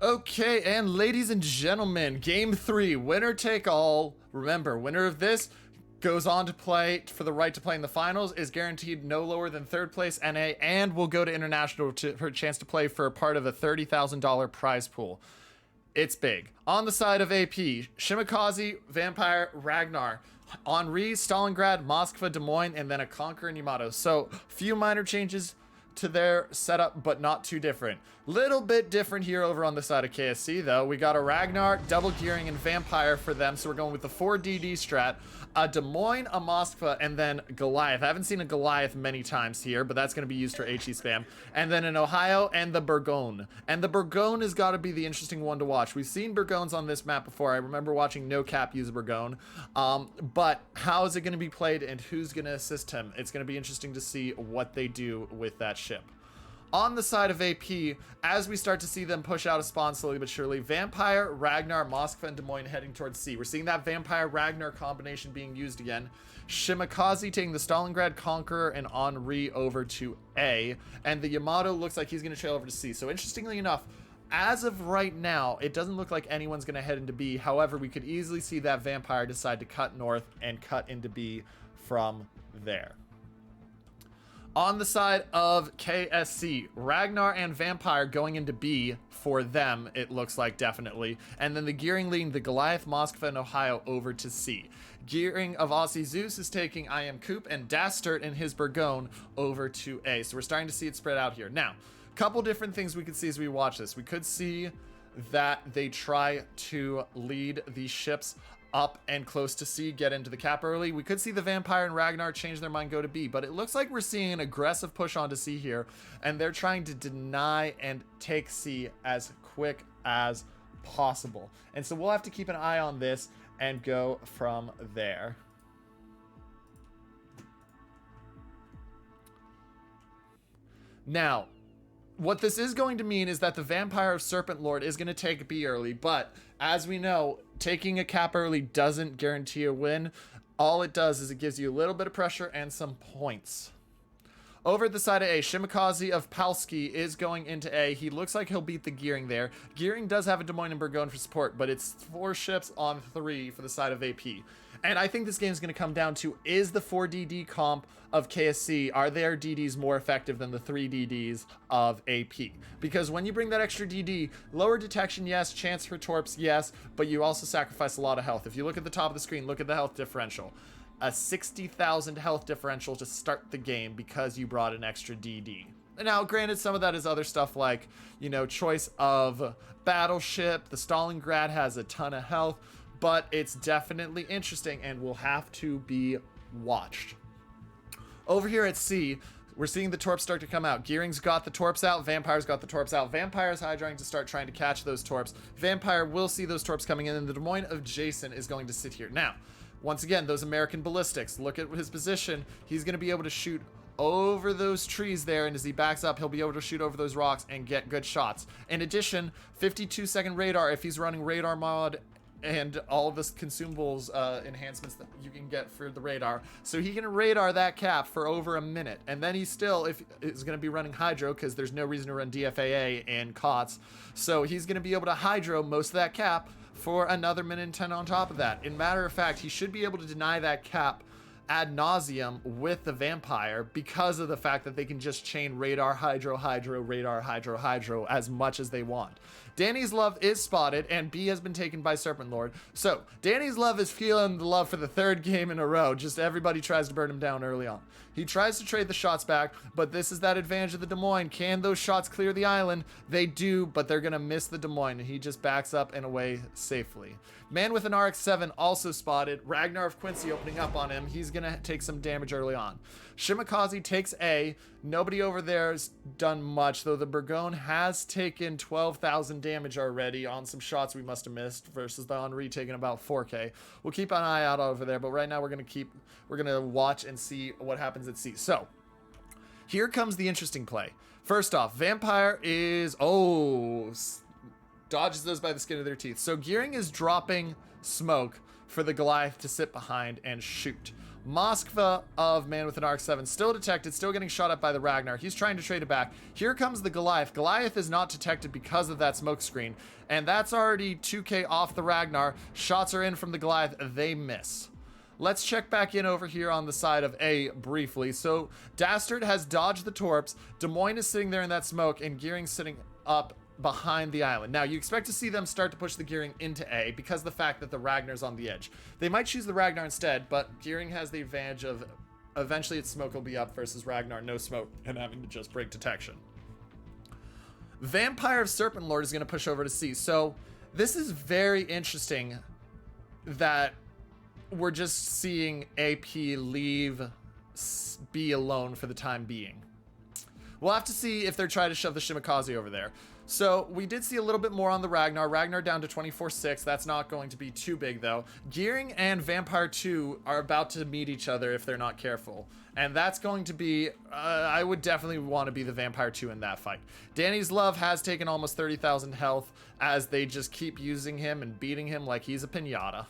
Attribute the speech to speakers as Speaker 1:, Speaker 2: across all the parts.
Speaker 1: Okay, and ladies and gentlemen, game 3, winner take all. Remember, winner of this goes on to play for the right to play in the finals, is guaranteed no lower than 3rd place NA, and will go to international for a chance to play for a part of a $30,000 prize pool. It's big. On the side of AP, Shimakaze, Vampire, Ragnar, Henri, Stalingrad, Moskva, Des Moines, and then a Conqueror and Yamato. So, few minor changes to their setup, but not too different. Little bit different here over on the side of KSC, though. We got a Ragnar, double gearing, and Vampire for them, so we're going with the 4DD strat. A Des Moines, a Moskva, and then Goliath. I haven't seen a Goliath many times here, but that's going to be used for HE spam. And then an Ohio and the Bourgogne. And the Bourgogne has got to be the interesting one to watch. We've seen Bourgognes on this map before. I remember watching No Cap use Bourgogne. But how is it going to be played and who's going to assist him? It's going to be interesting to see what they do with that ship. On the side of AP, as we start to see them push out a spawn slowly but surely, Vampire, Ragnar, Moskva, and Des Moines heading towards C. We're seeing that Vampire-Ragnar combination being used again. Shimakaze taking the Stalingrad, Conqueror, and Henri over to A. And the Yamato looks like he's going to trail over to C. So interestingly enough, as of right now, it doesn't look like anyone's going to head into B. However, we could easily see that Vampire decide to cut north and cut into B from there. On the side of KSC, Ragnar and Vampire going into B for them, it looks like, definitely. And then the gearing leading the Goliath, Moskva, and Ohio over to C. Gearing of Aussie Zeus is taking I Am Coop and Dastert and his Bourgogne over to A. So we're starting to see it spread out here. Now, a couple different things we could see as we watch this. We could see that they try to lead the ships up and close to C, get into the cap early. We could see the Vampire and Ragnar change their mind, go to B, but it looks like we're seeing an aggressive push onto C here, and they're trying to deny and take C as quick as possible. And so we'll have to keep an eye on this and go from there. Now, what this is going to mean is that the Vampire of Serpent Lord is going to take B early, but as we know, taking a cap early doesn't guarantee a win. All it does is it gives you a little bit of pressure and some points. Over at the side of A, Shimakaze of Palski is going into A. He looks like he'll beat the gearing there. Gearing does have a Des Moines and Bourgogne for support, but it's 4 ships on 3 for the side of AP. And I think this game is going to come down to, is the 4DD comp of KSC, are their DDs more effective than the 3 DDs of AP? Because when you bring that extra DD, lower detection, yes, chance for Torps, yes, but you also sacrifice a lot of health. If you look at the top of the screen, look at the health differential. A 60,000 health differential to start the game because you brought an extra DD. Now, granted, some of that is other stuff like, you know, choice of battleship. The Stalingrad has a ton of health, but it's definitely interesting and will have to be watched. Over here at C, we're seeing the Torps start to come out. Gearing's got the Torps out. Vampire's got the Torps out. Vampire's hydroing to start trying to catch those Torps. Vampire will see those Torps coming in, and the Des Moines of Jason is going to sit here. Now, once again, those American ballistics, look at his position. He's going to be able to shoot over those trees there, and as he backs up, he'll be able to shoot over those rocks and get good shots. In addition, 52-second radar if he's running radar mod and all of the consumables enhancements that you can get for the radar. So he can radar that cap for over a minute. And then he still is going to be running hydro because there's no reason to run DFAA and KOTS. So he's going to be able to hydro most of that cap for another minute and 10 on top of that. In matter of fact, he should be able to deny that cap ad nauseum with the Vampire because of the fact that they can just chain radar, hydro, hydro, radar, hydro, hydro as much as they want. Danny's Love is spotted, and B has been taken by Serpent Lord. So, Danny's Love is feeling the love for the 3rd game in a row. Just everybody tries to burn him down early on. He tries to trade the shots back, but this is that advantage of the Des Moines. Can those shots clear the island? They do, but they're going to miss the Des Moines, and he just backs up and away safely. Man with an RX-7 also spotted. Ragnar of Quincy opening up on him. He's going to take some damage early on. Shimakaze takes A. Nobody over there's done much, though the Bourgogne has taken 12,000 damage already on some shots we must have missed versus the Henri taking about 4K. We'll keep an eye out over there, but right now we're going to watch and see what happens at C. So, here comes the interesting play. First off, Vampire is, dodges those by the skin of their teeth. So Gearing is dropping smoke for the Goliath to sit behind and shoot. Moskva of Man with an Arc 7 still detected, still getting shot up by the Ragnar. He's trying to trade it back. Here comes the Goliath. Goliath is not detected because of that smoke screen, and that's already 2k off the Ragnar. Shots are in from the Goliath. They miss. Let's check back in over here on the side of A briefly. So Dastard has dodged the Torps. Des Moines is sitting there in that smoke, and Gearing's sitting up behind the island. Now, you expect to see them start to push the Gearing into A because of the fact that the Ragnar's on the edge. They might choose the Ragnar instead, but Gearing has the advantage of eventually its smoke will be up versus Ragnar no smoke and having to just break detection. Vampire of Serpent Lord is going to push over to C. So this is very interesting that we're just seeing AP leave B alone for the time being. We'll have to see if they're trying to shove the Shimakaze over there. So we did see a little bit more on the Ragnar. Ragnar down to 24-6. That's not going to be too big, though. Gearing and Vampire 2 are about to meet each other if they're not careful. And that's going to be... I would definitely want to be the Vampire 2 in that fight. Danny's Love has taken almost 30,000 health as they just keep using him and beating him like he's a piñata.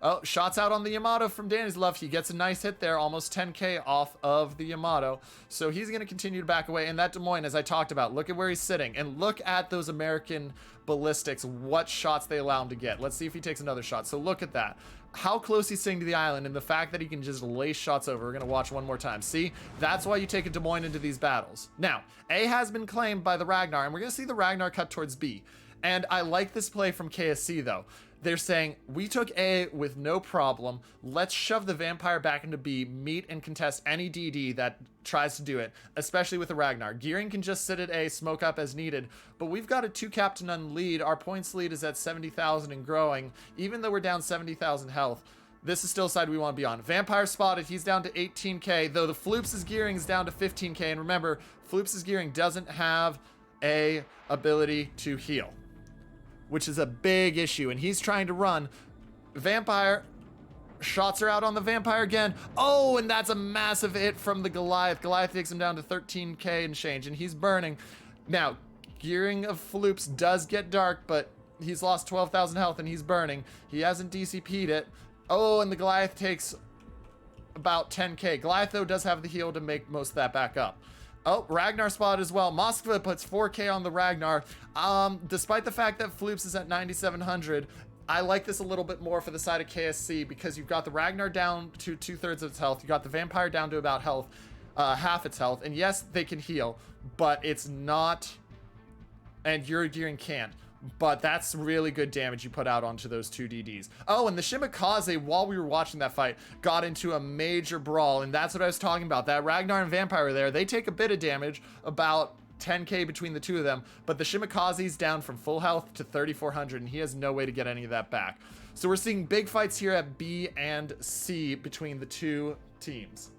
Speaker 1: Oh, shots out on the Yamato from Danny's Love. He gets a nice hit there, almost 10k off of the Yamato. So he's going to continue to back away. And that Des Moines, as I talked about, look at where he's sitting. And look at those American ballistics, what shots they allow him to get. Let's see if he takes another shot. So look at that. How close he's sitting to the island and the fact that he can just lay shots over. We're going to watch one more time. See, that's why you take a Des Moines into these battles. Now, A has been claimed by the Ragnar, and we're going to see the Ragnar cut towards B. And I like this play from KSC, though. They're saying, we took A with no problem. Let's shove the Vampire back into B, meet and contest any DD that tries to do it, especially with the Ragnar. Gearing can just sit at A, smoke up as needed, but we've got a 2-cap-to-none lead. Our points lead is at 70,000 and growing, even though we're down 70,000 health. This is still a side we want to be on. Vampire spotted. He's down to 18k, though the Floops' Gearing is down to 15k. And remember, Floops' Gearing doesn't have a ability to heal, which is a big issue, and he's trying to run. Vampire, shots are out on the Vampire again. Oh, and that's a massive hit from the Goliath. Goliath takes him down to 13k and change, and he's burning. Now, Gearing of Floops does get dark, but he's lost 12,000 health, and he's burning. He hasn't DCP'd it. Oh, and the Goliath takes about 10k. Goliath, though, does have the heal to make most of that back up. Oh, Ragnar spot as well. Moskva puts 4k on the Ragnar. Despite the fact that Floops is at 9,700, I like this a little bit more for the side of KSC because you've got the Ragnar down to 2/3 of its health. You got the Vampire down to about half its health. And yes, they can heal, but it's not... And your Gearing can't. But that's really good damage you put out onto those two DDs. Oh, and the Shimakaze, while we were watching that fight, got into a major brawl, and that's what I was talking about. That Ragnar and Vampire there, they take a bit of damage, about 10k between the two of them, but the Shimakaze's down from full health to 3,400, and he has no way to get any of that back. So we're seeing big fights here at B and C between the two teams.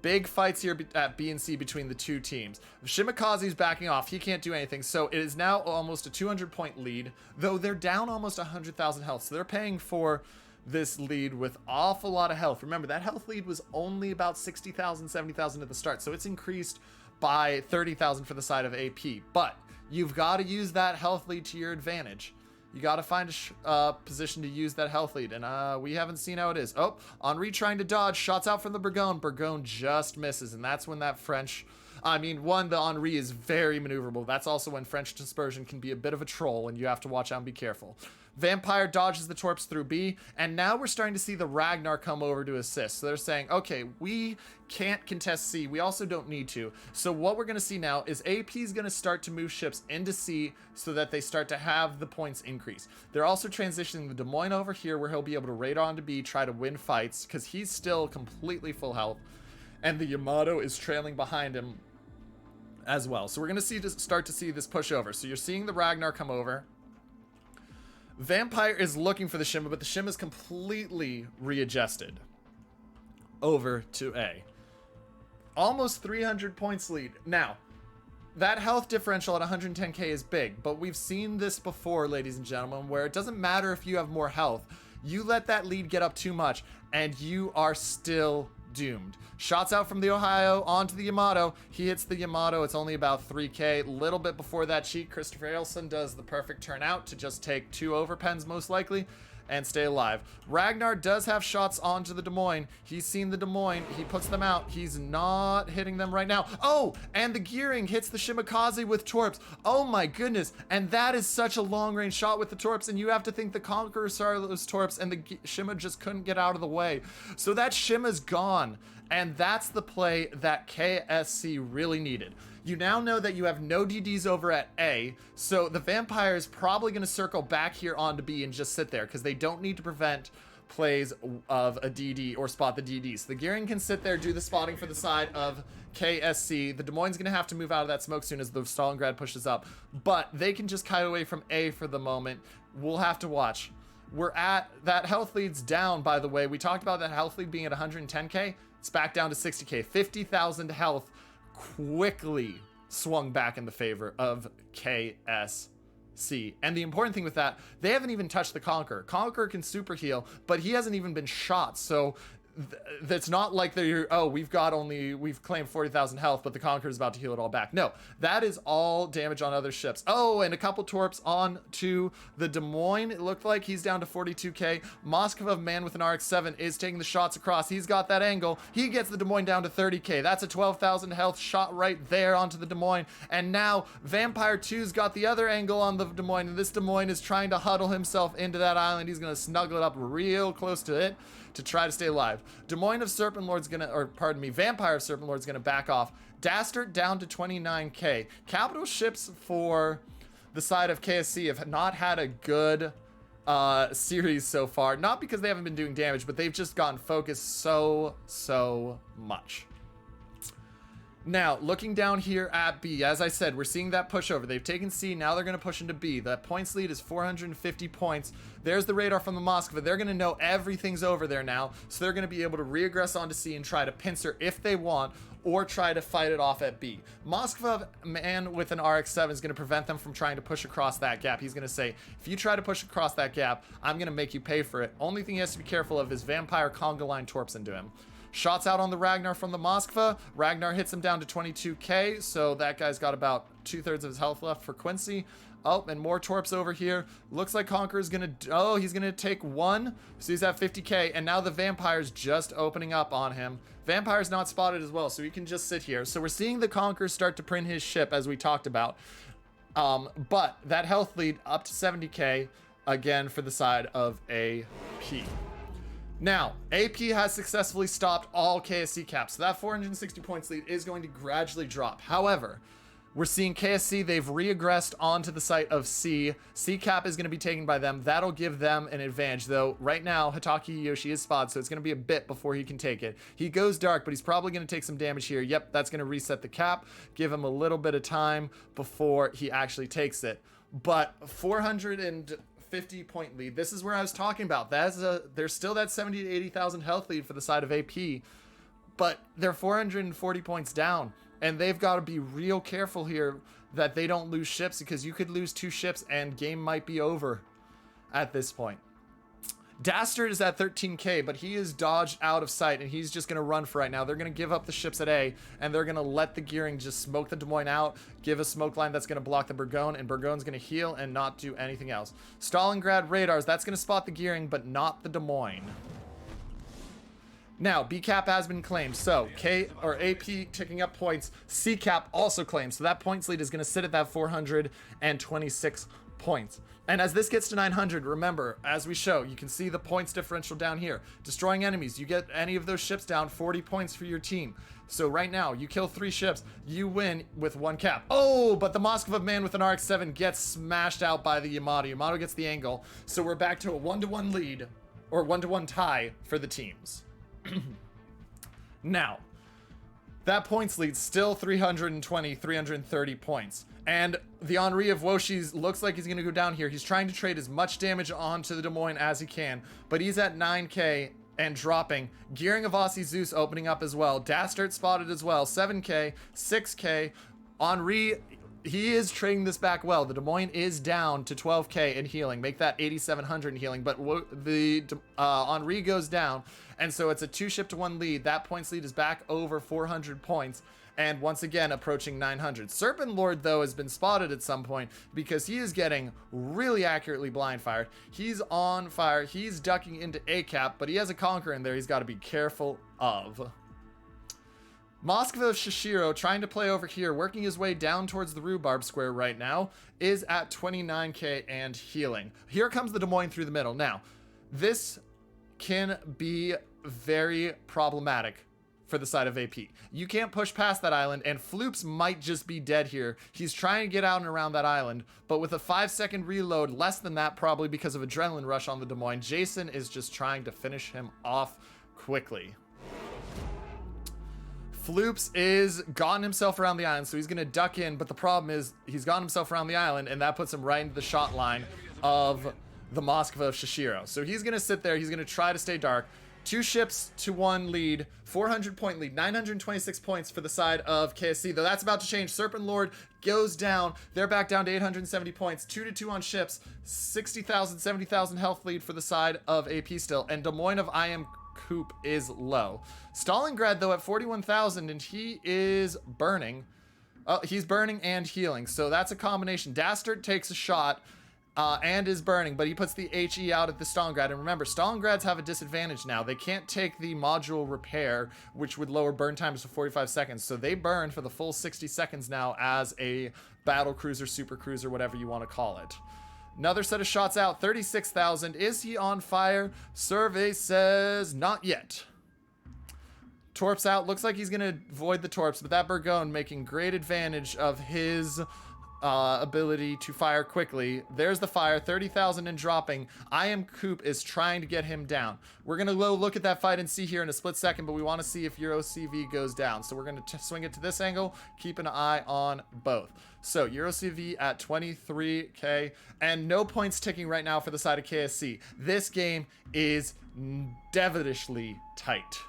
Speaker 1: Big fights here at B and C between the two teams. Shimakaze's backing off. He can't do anything. So it is now almost a 200-point lead, though they're down almost 100,000 health. So they're paying for this lead with awful lot of health. Remember, that health lead was only about 60,000, 70,000 at the start. So it's increased by 30,000 for the side of AP. But you've got to use that health lead to your advantage. You got to find a position to use that health lead, and we haven't seen how it is. Oh, Henri trying to dodge. Shots out from the Burgon. Burgon just misses, and that's when that French... I mean, one, the Henri is very maneuverable. That's also when French dispersion can be a bit of a troll, and you have to watch out and be careful. Vampire dodges the Torps through B, and now we're starting to see the Ragnar come over to assist. So they're saying, okay, we can't contest C. We also don't need to. So what we're going to see now is AP is going to start to move ships into C so that they start to have the points increase. They're also transitioning the Des Moines over here where he'll be able to raid on to B, try to win fights, because he's still completely full health. And the Yamato is trailing behind him as well. So we're going to start to see this push over. So you're seeing the Ragnar come over. Vampire is looking for the Shima, but the Shima is completely readjusted over to A. Almost 300 points lead. Now, that health differential at 110k is big, but we've seen this before, ladies and gentlemen, where it doesn't matter if you have more health. You let that lead get up too much, and you are still doomed. Shots out from the Ohio onto the Yamato. He hits the Yamato. It's only about 3k. A little bit before that cheat, Christopher Ailson does the perfect turnout to just take 2 overpens most likely. and stay alive. Ragnar does have shots onto the Des Moines. He's seen the Des Moines. He puts them out. He's not hitting them right now. Oh, and the gearing hits the Shimakaze with Torps. Oh my goodness. And that is such a long-range shot with the Torps, and you have to think the Conqueror saw those Torps, and the Shima just couldn't get out of the way. So that Shima's gone, and that's the play that KSC really needed. You now know that you have no DDs over at A, so the Vampire is probably going to circle back here onto B and just sit there, because they don't need to prevent plays of a DD or spot the DD. So the Gearing can sit there, do the spotting for the side of KSC. The Des Moines going to have to move out of that smoke soon as the Stalingrad pushes up, but they can just kite away from A for the moment. We'll have to watch. We're at, that health lead's down, by the way. We talked about that health lead being at 110k. It's back down to 60k. 50,000 health quickly swung back in the favor of KSC. And the important thing with that, they haven't even touched the Conqueror. Conqueror can super heal, but he hasn't even been shot. So that's not like they're, oh, we've claimed 40,000 health, but the Conqueror's about to heal it all back. No, that is all damage on other ships. Oh, and a couple Torps on to the Des Moines. It looked like he's down to 42k. Moskva, man with an RX-7, is taking the shots across. He's got that angle. He gets the Des Moines down to 30k. That's a 12,000 health shot right there onto the Des Moines. And now Vampire 2's got the other angle on the Des Moines, and this Des Moines is trying to huddle himself into that island. He's going to snuggle it up real close to it to try to stay alive. Des Moines of Serpent Lord's gonna, or pardon me, Vampire of Serpent Lord's gonna back off. Dastard down to 29k. Capital ships for the side of KSC have not had a good series so far. Not because they haven't been doing damage, but they've just gotten focused so much. Now, looking down here at B, as I said, we're seeing that pushover. They've taken C, now they're going to push into B. That points lead is 450 points. There's the radar from the Moskva. They're going to know everything's over there now, so they're going to be able to re-aggress onto C and try to pincer if they want, or try to fight it off at B. Moskva, man with an RX-7, is going to prevent them from trying to push across that gap. He's going to say, if you try to push across that gap, I'm going to make you pay for it. Only thing he has to be careful of is Vampire Conga line Torps into him. Shots out on the Ragnar from the Moskva. Ragnar hits him down to 22k, so that guy's got about 2/3 of his health left for Quincy. Oh, and more Torps over here. Looks like Conqueror's gonna, oh, he's gonna take one, so he's at 50k, and now the Vampire's just opening up on him. Vampire's not spotted as well, so he can just sit here. So we're seeing the Conqueror start to print his ship, as we talked about. But that health lead up to 70k, again, for the side of AP. Now, AP has successfully stopped all KSC caps, so that 460 points lead is going to gradually drop. However, we're seeing KSC, they've re-aggressed onto the site of C. C cap is going to be taken by them. That'll give them an advantage, though right now, Hitaki Yoshi is spotted, so it's going to be a bit before he can take it. He goes dark, but he's probably going to take some damage here. Yep, that's going to reset the cap, give him a little bit of time before he actually takes it. But 450 point lead. This is where I was talking about. There's still that 70 to 80,000 health lead for the side of AP, but they're 440 points down, and they've got to be real careful here that they don't lose ships, because you could lose 2 ships and game might be over at this point. Dastard is at 13k, but he is dodged out of sight, and he's just going to run for right now. They're going to give up the ships at A, and they're going to let the gearing just smoke the Des Moines out, give a smoke line that's going to block the Burgoyne, and Burgoyne's going to heal and not do anything else. Stalingrad radars, that's going to spot the gearing, but not the Des Moines. Now, B cap has been claimed, so AP ticking up points. C cap also claimed, so that points lead is going to sit at that 426 points. And as this gets to 900, remember, as we show, you can see the points differential down here. Destroying enemies, you get any of those ships down, 40 points for your team. So right now, you kill 3 ships, you win with 1 cap. Oh, but the Moskva man with an RX-7 gets smashed out by the Yamato. Yamato gets the angle, so we're back to a 1-to-1 lead, or 1-to-1 tie for the teams. Now, that points lead still 320, 330 points. And the Henri of Woshi's looks like he's going to go down here. He's trying to trade as much damage onto the Des Moines as he can, but he's at 9k and dropping. Gearing of Aussie Zeus opening up as well. Dastard spotted as well. 7k, 6k. Henri, he is trading this back well. The Des Moines is down to 12k in healing. Make that 8,700 in healing, but the Henri goes down, and so it's a 2-ship to 1 lead. That points lead is back over 400 points. and once again approaching 900. Serpent Lord, though, has been spotted at some point because he is getting really accurately blind fired. He's on fire. He's ducking into a cap, but he has a Conqueror in there he's got to be careful of. Moskva Shishiro, trying to play over here, working his way down towards the rhubarb square right now, is at 29k and healing. Here comes the Des Moines through the middle. Now, this can be very problematic for the side of AP. You can't push past that island, and Floops might just be dead here. He's trying to get out and around that island, but with a 5-second reload, less than that probably because of adrenaline rush on the Des Moines, Jason is just trying to finish him off quickly. Floops is gotten himself around the island, so he's gonna duck in, but the problem is he's gotten himself around the island, and that puts him right into the shot line of the Moskva of Shishiro. So he's gonna sit there, he's gonna try to stay dark. 2 ships to 1 lead, 400-point lead, 926 points for the side of KSC, though that's about to change. Serpent Lord goes down. They're back down to 870 points, 2-2 on ships, 60,000, 70,000 health lead for the side of AP still, and Des Moines of I Am Coop is low. Stalingrad, though, at 41,000, and he is burning. He's burning and healing, so that's a combination. Dastard takes a shot and is burning, but he puts the HE out at the Stalingrad. And remember, Stalingrads have a disadvantage now. They can't take the module repair, which would lower burn times to 45 seconds. So they burn for the full 60 seconds now as a battle cruiser, super cruiser, whatever you want to call it. Another set of shots out, 36,000. Is he on fire? Survey says not yet. Torps out. Looks like he's going to avoid the Torps, but that Burgone making great advantage of his ability to fire quickly. There's the fire, 30,000 and dropping. I Am Coop is trying to get him down. We're going to go look at that fight and see here in a split second, but we want to see if Euro CV goes down. So we're going to swing it to this angle, keep an eye on both. So Euro CV at 23k, and no points ticking right now for the side of KSC. This game is devilishly tight.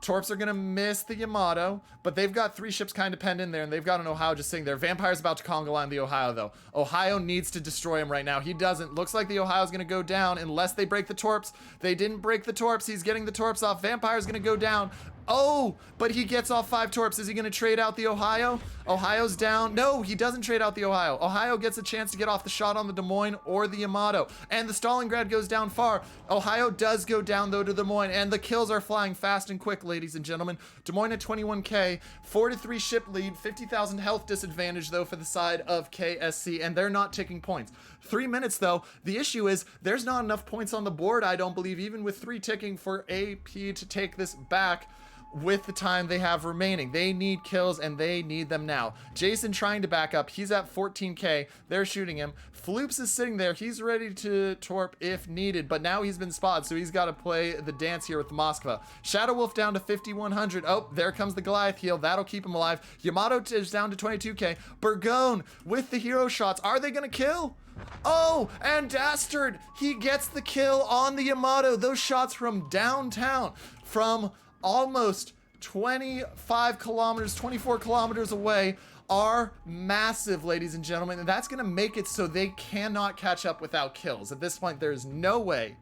Speaker 1: Torps are going to miss the Yamato, but they've got 3 ships kind of penned in there, and they've got an Ohio just sitting there. Vampire's about to conga line the Ohio, though. Ohio needs to destroy him right now. He doesn't. Looks like the Ohio's going to go down unless they break the Torps. They didn't break the Torps. He's getting the Torps off. Vampire's going to go down. Oh, but he gets off 5 Torps. Is he going to trade out the Ohio? Ohio's down. No, he doesn't trade out the Ohio. Ohio gets a chance to get off the shot on the Des Moines or the Yamato. And the Stalingrad goes down far. Ohio does go down, though, to Des Moines. And the kills are flying fast and quick, ladies and gentlemen. Des Moines at 21k, 4-3 ship lead, 50,000 health disadvantage, though, for the side of KSC. And they're not ticking points. 3 minutes, though. The issue is there's not enough points on the board, I don't believe, even with 3 ticking for AP to take this back with the time they have remaining. They need kills, and they need them now. Jason trying to back up. He's at 14k. They're shooting him. Floops is sitting there. He's ready to torp if needed, but now he's been spotted, so he's got to play the dance here with Moskva. Shadow Wolf down to 5,100. Oh, there comes the Goliath heal. That'll keep him alive. Yamato is down to 22k. Burgone with the hero shots. Are they going to kill? Oh, and Dastard, he gets the kill on the Yamato. Those shots from downtown, from almost 25 kilometers, 24 kilometers away, are massive, ladies and gentlemen, and that's going to make it so they cannot catch up without kills. At this point, there's no way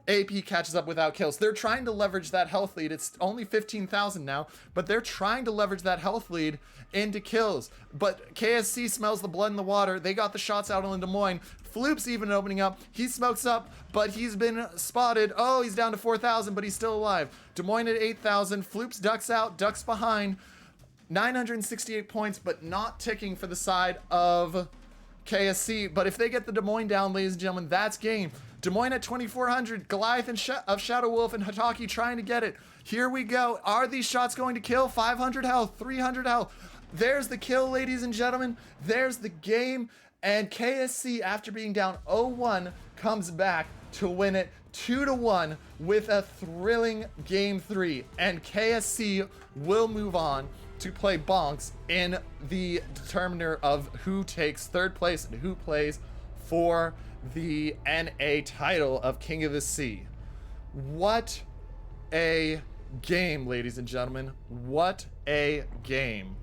Speaker 1: AP catches up without kills. They're trying to leverage that health lead. It's only 15,000 now, but they're trying to leverage that health lead into kills. But KSC smells the blood in the water. They got the shots out on Des Moines. Floop's even opening up. He smokes up, but he's been spotted. Oh, he's down to 4,000, but he's still alive. Des Moines at 8,000. Floop's ducks out, ducks behind. 968 points, but not ticking for the side of KSC. But if they get the Des Moines down, ladies and gentlemen, that's game. Des Moines at 2,400. Goliath and of Shadow Wolf and Hataki trying to get it. Here we go. Are these shots going to kill? 500 health, 300 health. There's the kill, ladies and gentlemen. There's the game. And KSC, after being down 0-1, comes back to win it 2-1 with a thrilling Game 3. And KSC will move on to play Bonks in the determiner of who takes 3rd place and who plays for the NA title of King of the Sea. What a game, ladies and gentlemen. What a game.